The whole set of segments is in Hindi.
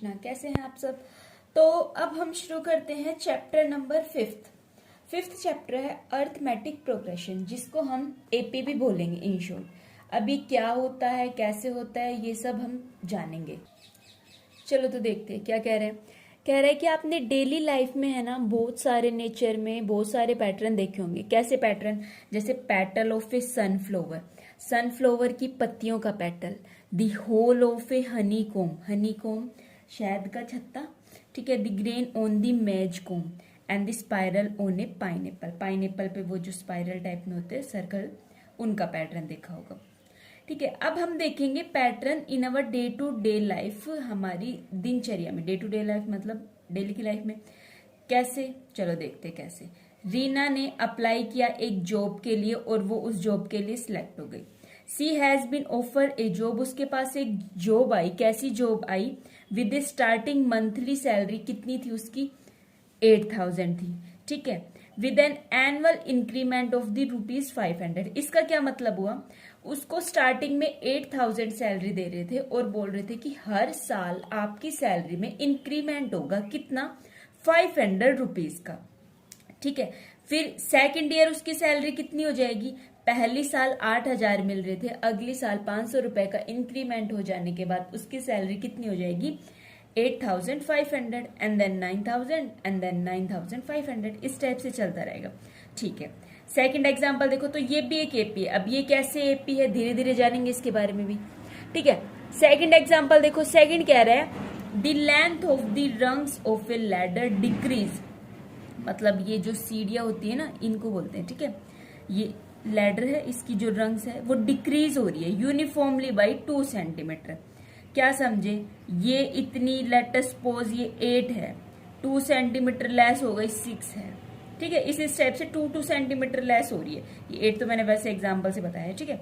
कृष्णा। कैसे हैं आप सब। तो अब हम शुरू करते हैं चैप्टर नंबर फिफ्थ चैप्टर है अर्थमेटिक प्रोग्रेशन, जिसको हम एपी भी बोलेंगे इन शॉर्ट। अभी क्या होता है, कैसे होता है, ये सब हम जानेंगे। चलो तो देखते हैं क्या कह रहे हैं। कह रहा है कि आपने डेली लाइफ में है ना बहुत सारे नेचर में बहुत सारे पैटर्न देखे होंगे। कैसे पैटर्न? जैसे petal of a sunflower, sunflower की पत्तियों का petal. The whole of a honeycomb, honeycomb शहद का छत्ता, ठीक है। The grain on the maize cob and the spiral on a pineapple, pineapple पे वो जो स्पाइरल टाइप में होते हैं सर्कल, उनका पैटर्न देखा होगा, ठीक है। अब हम देखेंगे pattern in our day to day life, हमारी दिनचर्या में। डे टू डे लाइफ मतलब डेली की लाइफ में कैसे, चलो देखते कैसे। रीना ने अप्लाई किया एक जॉब के लिए और वो उस जॉब के लिए सिलेक्ट हो गई। She has been offered a job, उसके पास एक जॉब आई। कैसी जॉब आई? विद स्टार्टिंग मंथली सैलरी कितनी थी उसकी? 8,000 थी, ठीक है। With an annual increment of the ₹500। इसका क्या मतलब हुआ? उसको स्टार्टिंग में 8,000 सैलरी दे रहे थे और बोल रहे थे कि हर साल आपकी सैलरी में इंक्रीमेंट होगा कितना? 500 रुपीज का, ठीक है। फिर सेकंड ईयर उसकी सैलरी कितनी हो जाएगी? पहली साल 8,000 मिल रहे थे, अगली साल 500 रुपए का इंक्रीमेंट हो जाने के बाद उसकी सैलरी कितनी हो जाएगी? 8,500 एंड देन 9,000 एंड देन 9,500। इस टाइप से चलता रहेगा, ठीक है। सेकंड एग्जांपल देखो, तो ये भी एक एपी है। अब ये कैसे एपी है धीरे धीरे जानेंगे इसके बारे में भी, ठीक है। सेकंड एग्जांपल देखो, सेकंड कह रहा है the length of the rungs of A ladder decrease, मतलब ये जो सीढ़ियां होती है ना, इनको बोलते हैं, ठीक है। ये लैडर है, इसकी जो रंग्स है वो डिक्रीज हो रही है यूनिफॉर्मली बाई 2 सेंटीमीटर। क्या समझे? ये इतनी, लेट अस सपोज ये 8 है, 2 सेंटीमीटर लेस हो गई 6 है, ठीक है। इस स्टेप से 2 सेंटीमीटर लेस हो रही है। ये 8 तो मैंने वैसे एग्जांपल से बताया है, ठीक है।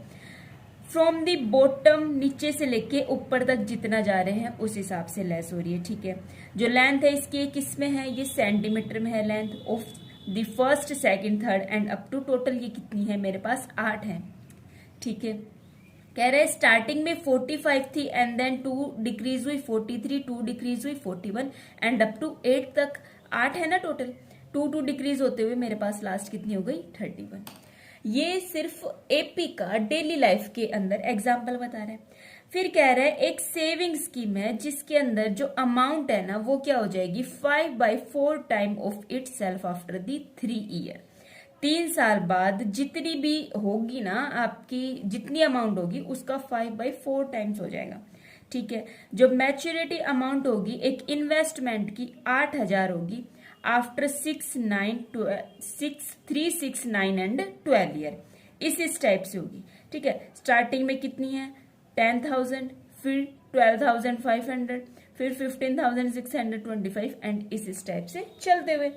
फ्रॉम दी बॉटम, नीचे से लेके ऊपर तक जितना जा रहे हैं उस हिसाब से लेस हो रही है, ठीक है। जो लेंथ है इसकी किस में है? ये सेंटीमीटर में है length of the first, second, third and up to total ये कितनी है मेरे पास? 8 है, ठीक है। कह रहे हैं स्टार्टिंग में 45 थी एंड देन 2 डिक्रीज हुई 43, 2 डिक्रीज हुई 41 एंड अप टू 8 तक 8 है ना टोटल। 2 डिक्रीज होते हुए मेरे पास लास्ट कितनी हो गई? 31। ये सिर्फ एपी का डेली लाइफ के अंदर एग्जाम्पल बता रहे हैं। फिर कह रहे हैं एक सेविंग स्कीम है जिसके अंदर जो अमाउंट है ना वो क्या हो जाएगी? 5/4 time of it self after the 3 year. 3 साल बाद जितनी भी होगी ना आपकी, जितनी अमाउंट होगी उसका 5/4 टाइम्स हो जाएगा, ठीक है। जो मैच्योरिटी अमाउंट होगी एक इन्वेस्टमेंट की 8,000 होगी आफ्टर 6, 3, 6, 9 एंड 12 ईयर। इस टाइप से होगी, ठीक है। स्टार्टिंग में कितनी है? 10,000, फिर 12,500, फिर 15,625 एंड इस टाइप से चलते हुए।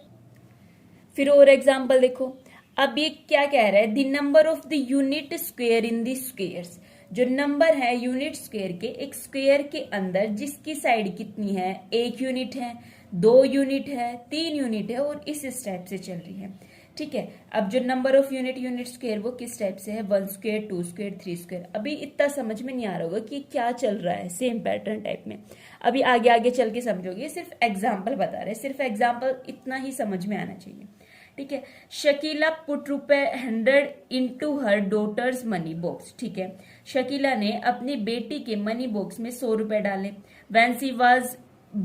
फिर और एग्जाम्पल देखो, अब ये क्या कह रहा है? The number of the unit square in the squares, जो नंबर है यूनिट स्क्वेयर के, एक स्क्वेयर के अंदर जिसकी साइड कितनी है? 1 यूनिट है, 2 यूनिट है, 3 यूनिट है और इस टाइप से चल रही है, ठीक है। अब जो नंबर ऑफ यूनिट स्क्वेयर वो किस टाइप से है? 1 स्क्वेयर, 2 स्क्वेयर, 3 स्क्वेयर। अभी इतना समझ में नहीं आ रहा होगा कि क्या चल रहा है सेम पैटर्न टाइप में। अभी आगे आगे चल के समझोगे, सिर्फ एग्जाम्पल बता रहे, सिर्फ एग्जाम्पल इतना ही समझ में आना चाहिए, ठीक है। Shakila put ₹100 into her daughter's money box, ठीक है। शकीला ने अपनी बेटी के मनी बॉक्स में 100 रुपए डाले। When she was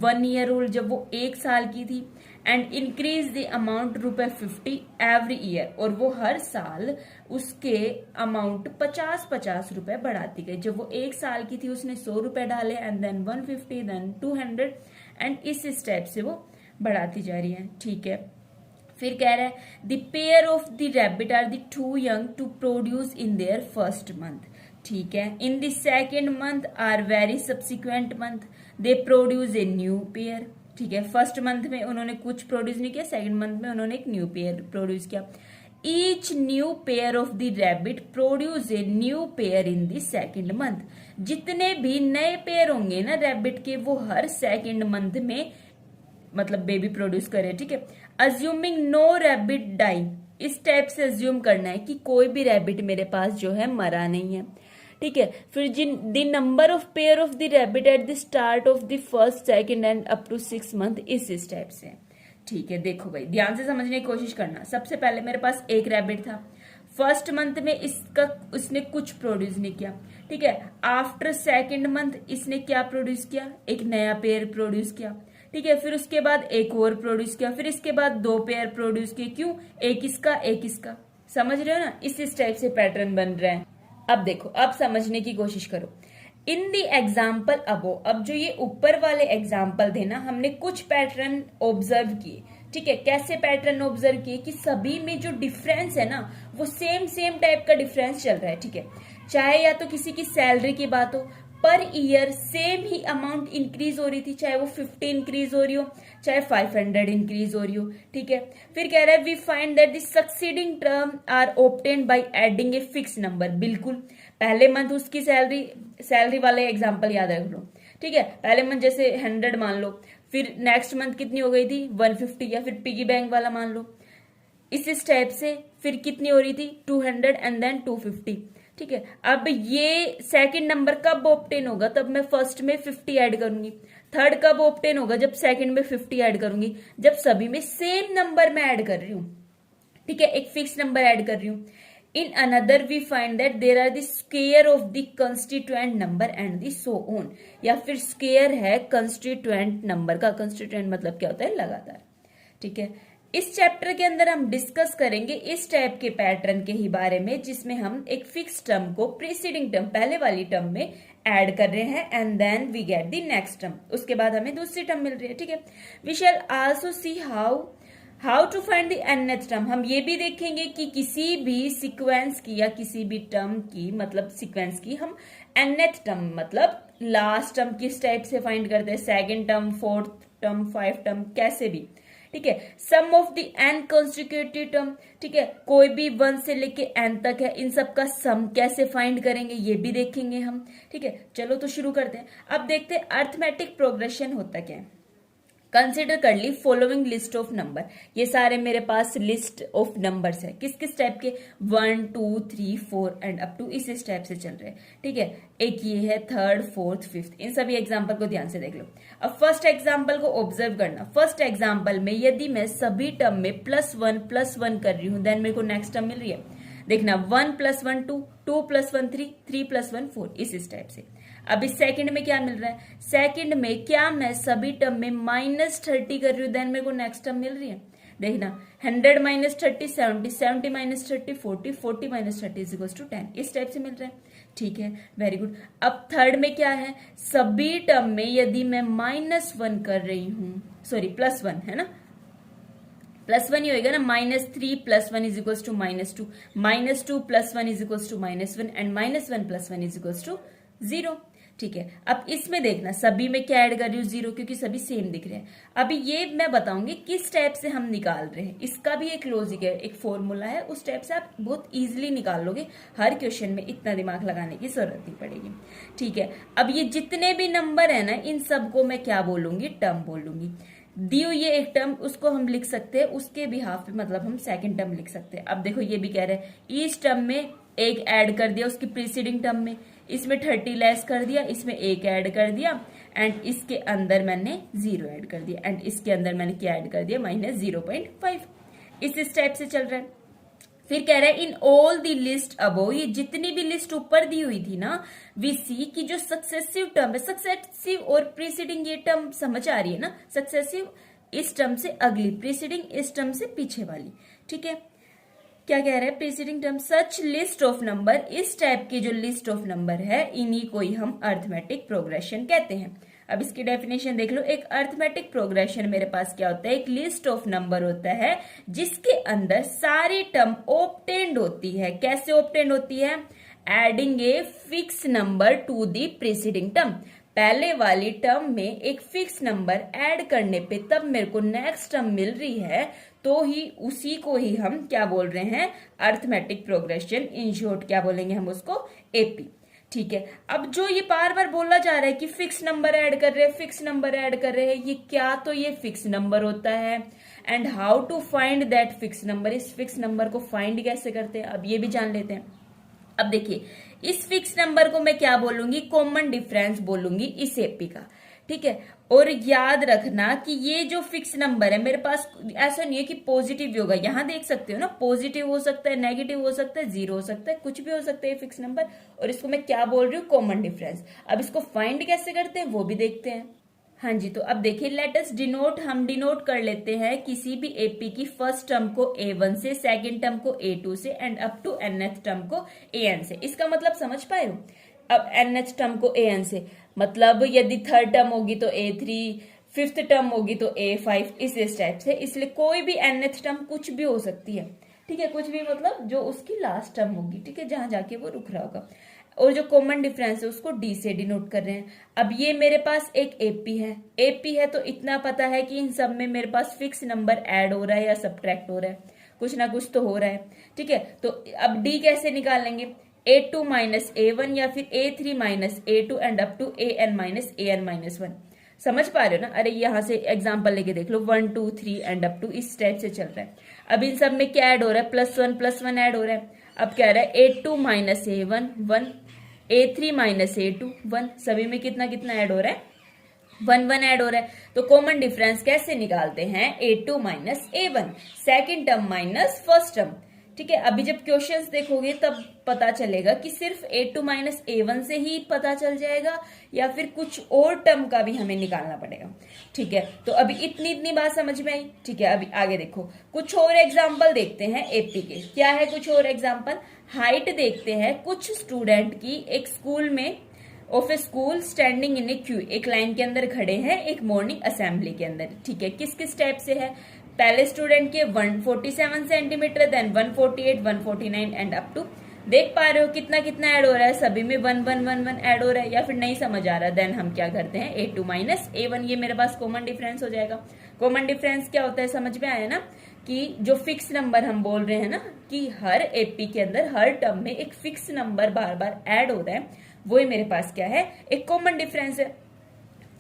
1 year old, जब वो 1 साल की थी, and increase the amount ₹50 every year, और वो हर साल उसके अमाउंट 50 रुपए बढ़ाती गई। जब वो 1 साल की थी उसने 100 रुपए डाले एंड देन 150, देन 200 एंड इस स्टेप से वो बढ़ाती जा रही है, ठीक है। फिर कह रहा है the pair of the rabbit are the too young to produce in their first month, ठीक है। In the second month are very subsequent month they produce a new pair, ठीक है। फर्स्ट मंथ में उन्होंने कुछ प्रोड्यूस नहीं किया, सेकेंड मंथ में उन्होंने एक न्यू पेयर प्रोड्यूस किया। Each new pair of the rabbit produce a new pair in the second month. जितने भी नए पेयर होंगे ना रैबिट के, वो हर सेकेंड मंथ में मतलब बेबी प्रोड्यूस करे, ठीक है। अज्यूमिंग नो रैबिट डाई, इस टाइप से अज्यूम करना है कि कोई भी रैबिट मेरे पास जो है मरा नहीं है, ठीक है। फिर the number of pair of the rabbit at the start of the first second and up to 6 month इस टाइप से। ठीक है, देखो भाई ध्यान से समझने की कोशिश करना। सबसे पहले मेरे पास एक रैबिट था, फर्स्ट मंथ में उसने कुछ प्रोड्यूस नहीं किया, ठीक है। आफ्टर सेकंड मंथ इसने क्या प्रोड्यूस किया, एक नया पेयर प्रोड्यूस किया, ठीक है। फिर उसके बाद एक और प्रोड्यूस किया, फिर इसके बाद 2 पेयर प्रोड्यूस किए। क्यों, एक इसका एक इसका, समझ रहे हो ना, इस टाइप से पैटर्न बन रहा है। अब देखो, अब समझने की कोशिश करो। इन दी एग्जाम्पल अब जो ये ऊपर वाले एग्जाम्पल थे ना, हमने कुछ पैटर्न ऑब्जर्व किए, ठीक है। कैसे पैटर्न ऑब्जर्व किए कि सभी में जो डिफरेंस है ना वो सेम टाइप का डिफरेंस चल रहा है, ठीक है। चाहे या तो किसी की सैलरी की बात हो, पर ईयर सेम ही अमाउंट इंक्रीज हो रही थी, चाहे वो 50 इंक्रीज हो रही हो, चाहे 500 इंक्रीज हो रही हो, ठीक है। फिर कह रहा है we find that the succeeding term are obtained by adding a fix number. बिल्कुल, पहले मंथ उसकी सैलरी वाले एग्जांपल याद रख लो, ठीक है। पहले मंथ जैसे 100 मान लो, फिर नेक्स्ट मंथ कितनी हो गई थी 150, या फिर पिगी बैंक वाला मान लो, इस स्टेप से फिर कितनी हो रही थी 200 एंड देन 250, ठीक है। अब ये सेकंड नंबर कब ऑब्टेन होगा, तब मैं फर्स्ट में 50 ऐड करूंगी। थर्ड कब ऑब्टेन होगा, जब सेकंड में 50 ऐड करूंगी, जब सभी में सेम नंबर में ऐड कर रही हूं, ठीक है, एक फिक्स नंबर ऐड कर रही हूं। In another we find that there are the square of the constituent number and the so on, या फिर square है constituent number का। constituent मतलब क्या होता है, लगातार, ठीक है। इस चैप्टर के अंदर हम डिस्कस करेंगे इस टाइप के पैटर्न के ही बारे में, जिसमें हम एक फिक्स टर्म को प्रीसीडिंग टर्म पहले वाली टर्म में ऐड कर रहे हैं and then we get the next term, उसके बाद हमें दूसरी टर्म मिल रही है, ठीक है। We shall also see how to find the nth term. हम ये भी देखेंगे कि किसी भी सीक्वेंस की या किसी भी टर्म की, मतलब सीक्वेंस की हम nth टर्म मतलब लास्ट टर्म किस टाइप से फाइंड करते हैं, second term, fourth term, 5 term, कैसे भी, ठीक है। Sum of the n constitutive term, ठीक है, कोई भी 1 से लेके n तक है, इन सब का सम कैसे फाइंड करेंगे ये भी देखेंगे हम, ठीक है। चलो तो शुरू करते हैं। अब देखते हैं अर्थमेटिक प्रोग्रेशन होता क्या है। कंसिडर कर ली फॉलोइंग लिस्ट ऑफ नंबर, ये सारे मेरे पास लिस्ट ऑफ नंबर्स है, किस किस टाइप के, 1 2 3 4 एंड अप टू इस टाइप से चल रहे हैं, ठीक है। एक ये है थर्ड, फोर्थ, फिफ्थ, इन सभी एग्जाम्पल को ध्यान से देख लो। अब फर्स्ट एग्जाम्पल को ऑब्जर्व करना। फर्स्ट एग्जाम्पल में यदि मैं सभी टर्म में +1 कर रही हूं, देन मेरे को नेक्स्ट टर्म मिल रही है, देखना 1 + 1 2, 2 + 1 3, 3 + 1 4, इस टाइप से। अब इस सेकंड में क्या मिल रहा है, सेकंड में क्या मैं सभी टर्म में -30 कर रही हूँ, देन मेरे को नेक्स्ट टर्म मिल रही है, देखना 100 - 30 70, 70 - 30 40, 40 - 30 = 10, इस टाइप से मिल रहा है, ठीक है, वेरी गुड। अब थर्ड में क्या है, सभी टर्म में यदि मैं -1 कर रही हूं, सॉरी +1 है ना, +1 ही होगा ना, -3 + 1 = -2, -2 + 1 = -1 एंड -1 + 1 = 0, ठीक है। अब इसमें देखना सभी में क्या ऐड कर रही हूँ, 0, क्योंकि सभी सेम दिख रहे हैं। अभी ये मैं बताऊंगी किस टाइप से हम निकाल रहे हैं, इसका भी एक लॉजिक है, एक फॉर्मूला है, उस टाइप से आप बहुत इजीली निकाल लोगे। हर क्वेश्चन में इतना दिमाग लगाने की जरूरत नहीं पड़ेगी, ठीक है। अब ये जितने भी नंबर है ना, इन सबको मैं क्या बोलूंगी, टर्म बोलूंगी। दी हुई ये एक टर्म, उसको हम लिख सकते हैं उसके बिहाफ पे, मतलब हम सेकंड टर्म लिख सकते हैं। अब देखो ये भी कह रहे हैं इस टर्म में एक ऐड कर दिया उसकी प्रीसीडिंग टर्म में, इसमें 30 लेस कर दिया, इसमें एक ऐड कर दिया एंड इसके अंदर मैंने 0 ऐड कर दिया एंड इसके अंदर मैंने क्या ऐड कर दिया, -0.5, इस टाइप से चल रहा है। फिर कह रहा है इन ऑल दी लिस्ट अबो, ये जितनी भी लिस्ट ऊपर दी हुई थी ना, वी सी की जो सक्सेसिव टर्म है, सक्सेसिव और प्रीसीडिंग ये टर्म समझ आ रही है ना, सक्सेसिव इस टर्म से अगली, प्रीसीडिंग इस टर्म से पीछे वाली, ठीक है। क्या कह रहा है, preceding term such list of number, इस टाइप की जो लिस्ट ऑफ नंबर है इन्हीं को ही हम अर्थमेटिक प्रोग्रेशन कहते हैं। अब इसकी डेफिनेशन देख लो। एक अर्थमेटिक प्रोग्रेशन मेरे पास क्या होता है, एक लिस्ट ऑफ नंबर होता है जिसके अंदर सारी टर्म ऑब्टेन्ड होती है। कैसे ऑब्टेन्ड होती है, adding a fix number to the preceding term, पहले वाली टर्म में एक फिक्स नंबर ऐड करने पे तब मेरे को नेक्स्ट टर्म मिल रही है, तो ही उसी को ही हम क्या बोल रहे हैं, अर्थमेटिक प्रोग्रेशन। इन शॉर्ट क्या बोलेंगे हम उसको, एपी, ठीक है। अब जो ये बार बार बोला जा रहा है कि फिक्स नंबर ऐड कर रहे हैं, फिक्स नंबर ऐड कर रहे हैं, ये क्या, तो ये फिक्स नंबर होता है and how to find that fix number, इस फिक्स नंबर को फाइंड कैसे करते हैं अब ये भी जान लेते हैं। अब देखिए इस फिक्स नंबर को मैं क्या बोलूंगी, कॉमन डिफरेंस बोलूंगी इस एपी का, ठीक है। और याद रखना कि ये जो फिक्स नंबर है मेरे पास, ऐसा नहीं है कि पॉजिटिव ही होगा, यहां देख सकते हो ना, पॉजिटिव हो सकता है, नेगेटिव हो सकता है, जीरो हो सकता है, कुछ भी हो सकता है फिक्स नंबर। और इसको मैं क्या बोल रही हूँ, कॉमन डिफरेंस। अब इसको फाइंड कैसे करते हैं वो भी देखते हैं। हाँ जी, तो अब देखिए, लेट अस डिनोट, हम डिनोट कर लेते हैं किसी भी एपी की फर्स्ट टर्म को A1 से, सेकंड टर्म को A2 से and up to nth term को AN से। इसका मतलब समझ पाए हो? अब nth टर्म को AN से मतलब यदि थर्ड टर्म होगी तो A3, फिफ्थ टर्म होगी तो A5, इस टाइप से। इसलिए कोई भी nth टर्म कुछ भी हो सकती है, ठीक है, कुछ भी मतलब जो उसकी लास्ट टर्म होगी, ठीक है, जहां जाके वो रुक रहा होगा। और जो कॉमन डिफरेंस है उसको डी से डिनोट कर रहे हैं। अब ये मेरे पास एक एपी है तो इतना पता है कि इन सब में मेरे पास फिक्स नंबर ऐड हो रहा है या सब्ट्रैक्ट हो रहा है, कुछ ना कुछ तो हो रहा है, ठीक है। तो अब डी कैसे निकालेंगे, A2 माइनस A1 या फिर A3 minus A2 and up to AN minus AN minus 1। समझ पा रहे हो ना? अरे यहां से एग्जांपल लेके देख लो, 1 2 3 एंड अप टू, इस टाइप से चल रहा है। अब इन सब में क्या ऐड हो रहा है, प्लस वन ऐड हो रहा है। अब कह रहा है A2 minus A1 1, A3 minus A2 1, सभी में कितना कितना ऐड हो रहा है, 1 ऐड हो रहा है। तो कॉमन डिफरेंस कैसे निकालते हैं, A2 minus A1, second term minus first term, ठीक है। अभी जब क्वेश्चंस देखोगे तब पता चलेगा कि सिर्फ A2 माइनस A1 से ही पता चल जाएगा या फिर कुछ और टर्म का भी हमें निकालना पड़ेगा, ठीक है। तो अभी इतनी बात समझ में आई, ठीक है। अभी आगे देखो, कुछ और एग्जाम्पल देखते हैं एपी के। क्या है कुछ और एग्जाम्पल, हाइट देखते हैं कुछ स्टूडेंट की एक स्कूल में, of A school standing in A Q, एक लाइन के अंदर खड़े हैं एक मॉर्निंग असेंबली के अंदर, ठीक है। किस किस टाइप से है, पहले स्टूडेंट के 147 centimetre, then 148, 149 and up to. देख पा रहे हो कितना कितना ऐड हो रहा है, सभी में 1 ऐड हो रहा है। या फिर नहीं समझ आ रहा, देन हम क्या करते हैं, A2 माइनस A1, ये मेरे पास कॉमन डिफरेंस हो जाएगा। कॉमन डिफरेंस क्या होता है समझ में आया ना, कि जो फिक्स नंबर हम बोल रहे हैं ना, कि हर एपी के अंदर हर टर्म में एक फिक्स नंबर बार बार ऐड हो रहा है, वो मेरे पास क्या है, एक कॉमन डिफरेंस है।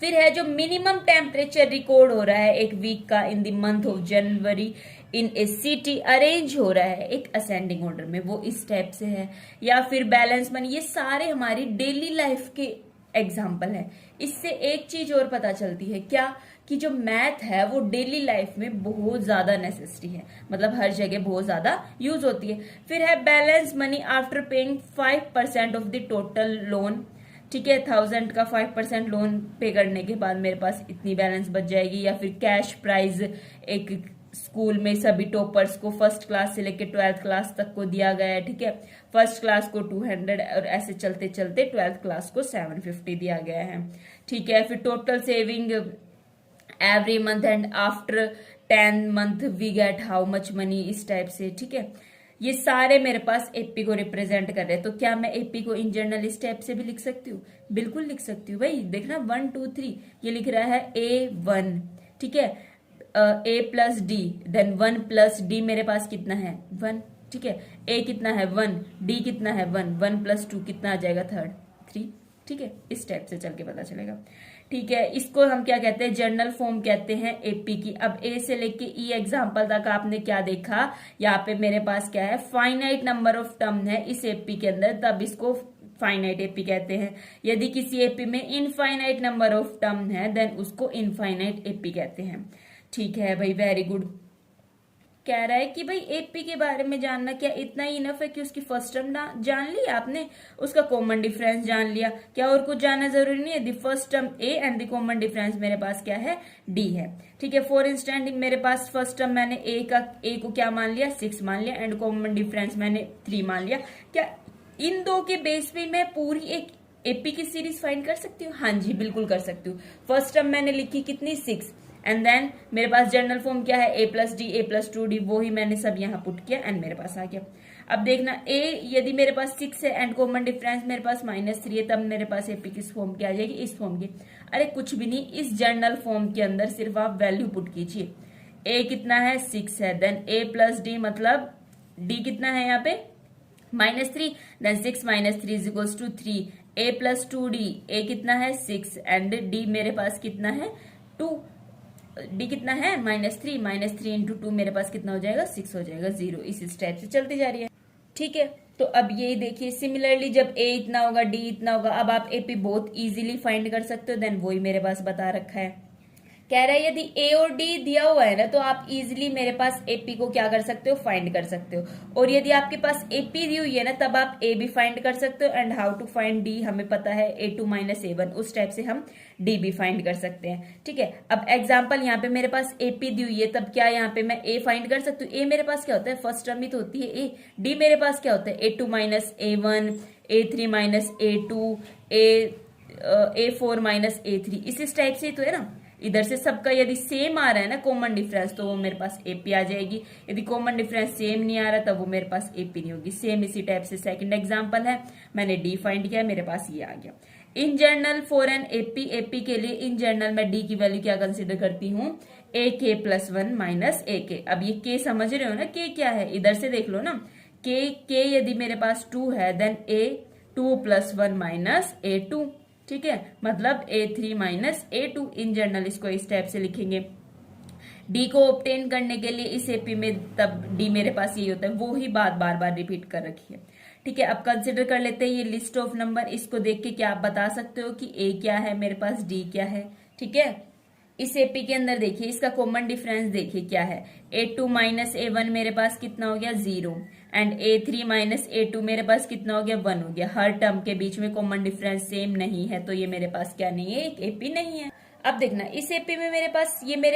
फिर है जो मिनिमम टेम्परेचर रिकॉर्ड हो रहा है एक वीक का in the month of January in A city, arrange हो रहा है एक असेंडिंग ऑर्डर में, वो इस टाइप से है। या फिर बैलेंस मनी, ये सारे हमारी डेली लाइफ के एग्जाम्पल है। इससे एक चीज और पता चलती है, क्या, कि जो मैथ है वो डेली लाइफ में बहुत ज्यादा नेसेसरी है, मतलब हर जगह बहुत ज्यादा यूज होती है। फिर है balance money after paying 5% of the total loan, ठीक है, 1000 का 5% लोन पे करने के बाद मेरे पास इतनी बैलेंस बच जाएगी। या फिर कैश प्राइज, एक स्कूल में सभी टॉपर्स को फर्स्ट क्लास से लेकर 12th क्लास तक को दिया गया है, ठीक है। फर्स्ट क्लास को 200 और ऐसे चलते चलते 12th क्लास को 750 दिया गया है, ठीक है। फिर total saving every month and after 10 month we get how much money, इस टाइप से, ठीक है। ये सारे मेरे पास एपी को रिप्रेजेंट कर रहे हैं। तो क्या मैं एपी को इन जनरल इस टाइप से भी लिख सकती हूँ? बिल्कुल लिख सकती हूँ भाई। देखना 1 2 3 ये लिख रहा है A1, ठीक है, A plus D, then 1 plus D मेरे पास कितना है 1, ठीक है। A कितना है 1, D कितना है 1 प्लस 2 कितना आ जाएगा थर्ड 3, ठीक है। इस टाइप से चल के पता चलेगा, ठीक है। इसको हम क्या कहते हैं, जर्नल फॉर्म कहते हैं एपी की। अब ए से लेके ई एग्जाम्पल तक आपने क्या देखा, यहाँ पे मेरे पास क्या है, फाइनाइट नंबर ऑफ टर्म है इस एपी के अंदर, तब इसको फाइनाइट एपी कहते हैं। यदि किसी एपी में इनफाइनाइट नंबर ऑफ टर्म है देन उसको इनफाइनाइट एपी कहते हैं, ठीक है भाई, वेरी गुड। कह रहा है कि भाई एपी के बारे में जानना क्या इतना ही इनफ है कि उसकी फर्स्ट टर्म जान ली आपने, उसका कॉमन डिफरेंस जान लिया, क्या और कुछ जानना जरूरी नहीं है। The first term A and the common difference मेरे पास क्या है, डी है, ठीक है। फॉर इंस्टेंट मेरे पास फर्स्ट टर्म मैंने ए को क्या मान लिया 6 मान लिया एंड कॉमन डिफरेंस मैंने 3 मान लिया। क्या इन दो के बेस पे मैं पूरी एक एपी की सीरीज फाइंड कर सकती हूँ? हाँ जी बिल्कुल कर सकती हूँ। फर्स्ट टर्म मैंने लिखी कितनी 6 एंड देन मेरे पास जनरल फॉर्म क्या है A plus D, A plus 2D, वो ही मैंने सब यहाँ पुट किया एंड मेरे पास आ गया। अब देखना A यदि मेरे पास 6 है एंड कॉमन डिफरेंस मेरे पास -3 है, तब मेरे पास एपी किस फॉर्म की आ जाएगी, इस फॉर्म की। अरे कुछ भी नहीं, इस जनरल फॉर्म के अंदर सिर्फ आप वैल्यू पुट कीजिए। A कितना है 6 है, देन A प्लस डी मतलब D कितना है यहाँ पे -3, then 6 - 3 equals to 3, A plus 2D, A कितना है 6 एंड D मेरे पास कितना है 2, डी कितना है -3 इंटू 2 मेरे पास कितना हो जाएगा 6 हो जाएगा 0। इस स्टेप से चलती जा रही है, ठीक है। तो अब ये देखिए सिमिलरली जब ए इतना होगा डी इतना होगा, अब आप एपी बहुत इजीली फाइंड कर सकते हो। देन वही मेरे पास बता रखा है, कह रहा है यदि ए और डी दिया हुआ है ना तो आप इजीली मेरे पास एपी को क्या कर सकते हो, फाइंड कर सकते हो। और यदि आपके पास एपी दी हुई है ना तब आप ए भी फाइंड कर सकते हो। And how to find D हमें पता है, A2 - A1, उस टाइप से हम डी भी फाइंड कर सकते हैं। ठीक है, अब एग्जाम्पल यहाँ पे मेरे पास एपी दी हुई है, तब क्या यहाँ पे मैं ए फाइंड कर सकती हूँ। ए मेरे पास क्या होता है, फर्स्ट टर्म ही तो होती है ए। डी मेरे पास क्या होता है, A2 - A1, A3 - A2, A4 - A3, इस टाइप से तो है ना। इधर से सबका यदि सेम आ रहा है ना कॉमन डिफरेंस, तो वो मेरे पास एपी आ जाएगी। यदि कॉमन डिफरेंस सेम नहीं आ रहा तब वो मेरे पास एपी नहीं होगी। सेम इसी टाइप से सेकंड एग्जांपल है, मैंने डी फाइंड किया, मेरे पास ये आ गया। In general for an AP के लिए इन जनरल मैं डी की वैल्यू क्या कंसिडर करती हूँ, AK+1 - AK। अब ये के समझ रहे हो ना, के क्या है, इधर से देख लो ना, के यदि मेरे पास 2 है देन A2+1 - A2। ठीक है, मतलब A3 - A2। इन जनरल इसको इस टाइप से लिखेंगे। डी को ऑब्टेन करने के लिए इस एपी में तब डी मेरे पास यही होता है, वो ही बात बार बार रिपीट कर रखी है। ठीक है, अब कंसिडर कर लेते हैं ये लिस्ट ऑफ नंबर। इसको देख के क्या आप बता सकते हो कि ए क्या है मेरे पास, डी क्या है। ठीक है, इस एपी के अंदर देखिए इसका कॉमन डिफरेंस देखिए क्या है, A2 - A1 मेरे पास कितना हो गया, 0। एंड A3 - A2 मेरे पास कितना हो गया, 1 हो गया। हर टर्म के बीच में कॉमन डिफरेंस सेम नहीं है, तो ये मेरे पास क्या नहीं है, एक एपी नहीं है। अब देखना इस एपी में मेरे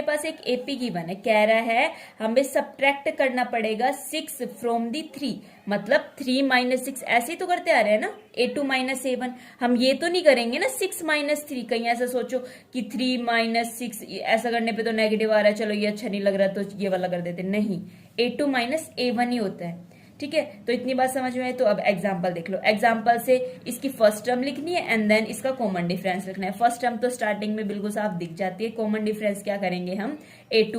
पास एक एपी गिवन है, कह रहा है हमें सब्ट्रैक्ट करना पड़ेगा 6 फ्रॉम दी 3, मतलब 3 - 6 ऐसे ही तो करते आ रहे हैं ना, A2 - A1। हम ये तो नहीं करेंगे ना 6 - 3, कहीं ऐसा सोचो कि 3 - 6, ऐसा करने पे तो नेगेटिव आ रहा है, चलो ये अच्छा नहीं लग रहा तो ये वाला कर देते, नहीं, A2 - A1 ही होता है। ठीक है, तो इतनी बात समझ में है। तो अब एग्जाम्पल देख लो, एग्जाम्पल से इसकी फर्स्ट टर्म लिखनी है एंड देन इसका कॉमन डिफरेंस लिखना है। फर्स्ट टर्म तो स्टार्टिंग में बिल्कुल साफ दिख जाती है, कॉमन डिफरेंस क्या करेंगे हम, A2 -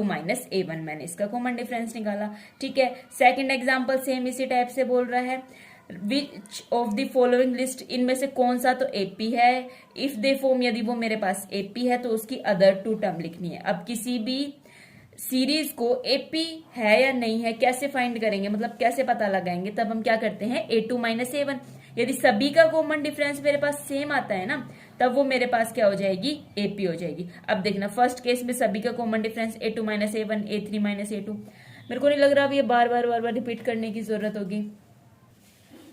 A1, मैंने इसका कॉमन डिफरेंस निकाला। ठीक है, सेकंड एग्जाम्पल सेम इसी टाइप से बोल रहा है, which of the following list, इनमें से कौन सा तो एपी है। इफ दे फॉर्म, यदि वो मेरे पास एपी है तो उसकी अदर 2 टर्म लिखनी है। अब किसी भी सीरीज को एपी है या नहीं है कैसे फाइंड करेंगे, मतलब कैसे पता लगाएंगे, तब हम क्या करते हैं, A2 - A1। यदि सभी का कॉमन डिफरेंस मेरे पास सेम आता है ना तब वो मेरे पास क्या हो जाएगी, एपी हो जाएगी। अब देखना फर्स्ट केस में सभी का common difference A2 - A1, A3 - A2। मेरे को नहीं लग रहा अब ये बार बार रिपीट करने की जरूरत होगी।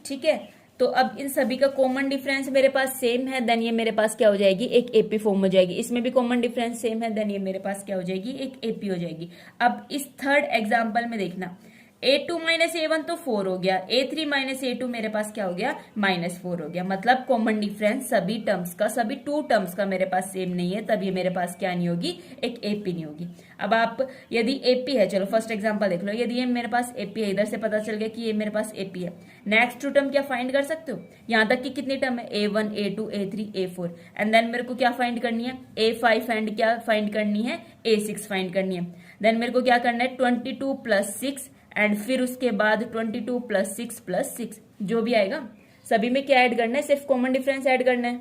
ठीक है, तो अब इन सभी का कॉमन डिफरेंस मेरे पास सेम है, देन ये मेरे पास क्या हो जाएगी, एक एपी फॉर्म हो जाएगी। इसमें भी कॉमन डिफरेंस सेम है, देन ये मेरे पास क्या हो जाएगी, एक एपी हो जाएगी। अब इस थर्ड एग्जांपल में देखना, A2 - A1 तो 4 हो गया, A3 - A2 मेरे पास क्या हो गया, -4 हो गया। मतलब कॉमन डिफरेंस सभी टर्म्स का, सभी 2 टर्म्स का मेरे पास सेम नहीं है, तब ये मेरे पास क्या नहीं होगी, एक एपी नहीं होगी। अब आप यदि एपी है, चलो फर्स्ट एग्जांपल देख लो, यदि ये मेरे पास एपी है, इधर से पता चल गया कि ये मेरे पास एपी है। नेक्स्ट 2 टर्म क्या फाइंड कर सकते हो, यहां तक कि कितनी टर्म है, A1, A2, A3, A4। And then मेरे को क्या फाइंड करनी है, A5 एंड क्या फाइंड करनी है, A6 फाइंड करनी है। देन मेरे को क्या करना है, 22 + 6 एंड फिर उसके बाद 22 + 6 + 6, जो भी आएगा सभी में क्या ऐड करना है, सिर्फ कॉमन डिफरेंस ऐड करना है।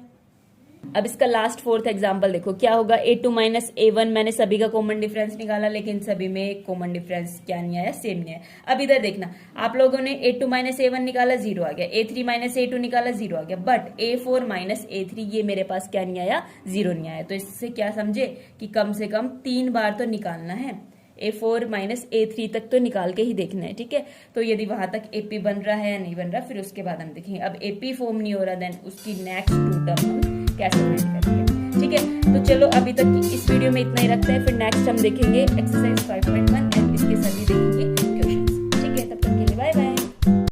अब इसका लास्ट 4th एग्जांपल देखो क्या होगा, A2 - A1 मैंने सभी का कॉमन डिफरेंस निकाला, लेकिन सभी में एक कॉमन डिफरेंस क्या नहीं आया, सेम नहीं आया। अब इधर देखना, आप लोगों ने A2 - A1 निकाला, 0 आ गया, A3 - A2 निकाला, 0 आ गया, बट A4 - A3 ये मेरे पास क्या नहीं आया, 0 नहीं आया। तो इससे क्या समझे कि कम से कम 3 बार तो निकालना है, A4 - A3 तक तो निकाल के ही देखना है। ठीक है, तो यदि वहां तक एपी बन रहा है या नहीं बन रहा, फिर उसके बाद हम देखेंगे। अब एपी फॉर्म नहीं हो रहा, देन उसकी नेक्स्ट 2 टर्म हम कैसे फाइंड करेंगे। ठीक है, तो चलो अभी तक इस वीडियो में इतना ही रखते हैं, फिर नेक्स्ट हम देखेंगे एक्सरसाइज 5.1।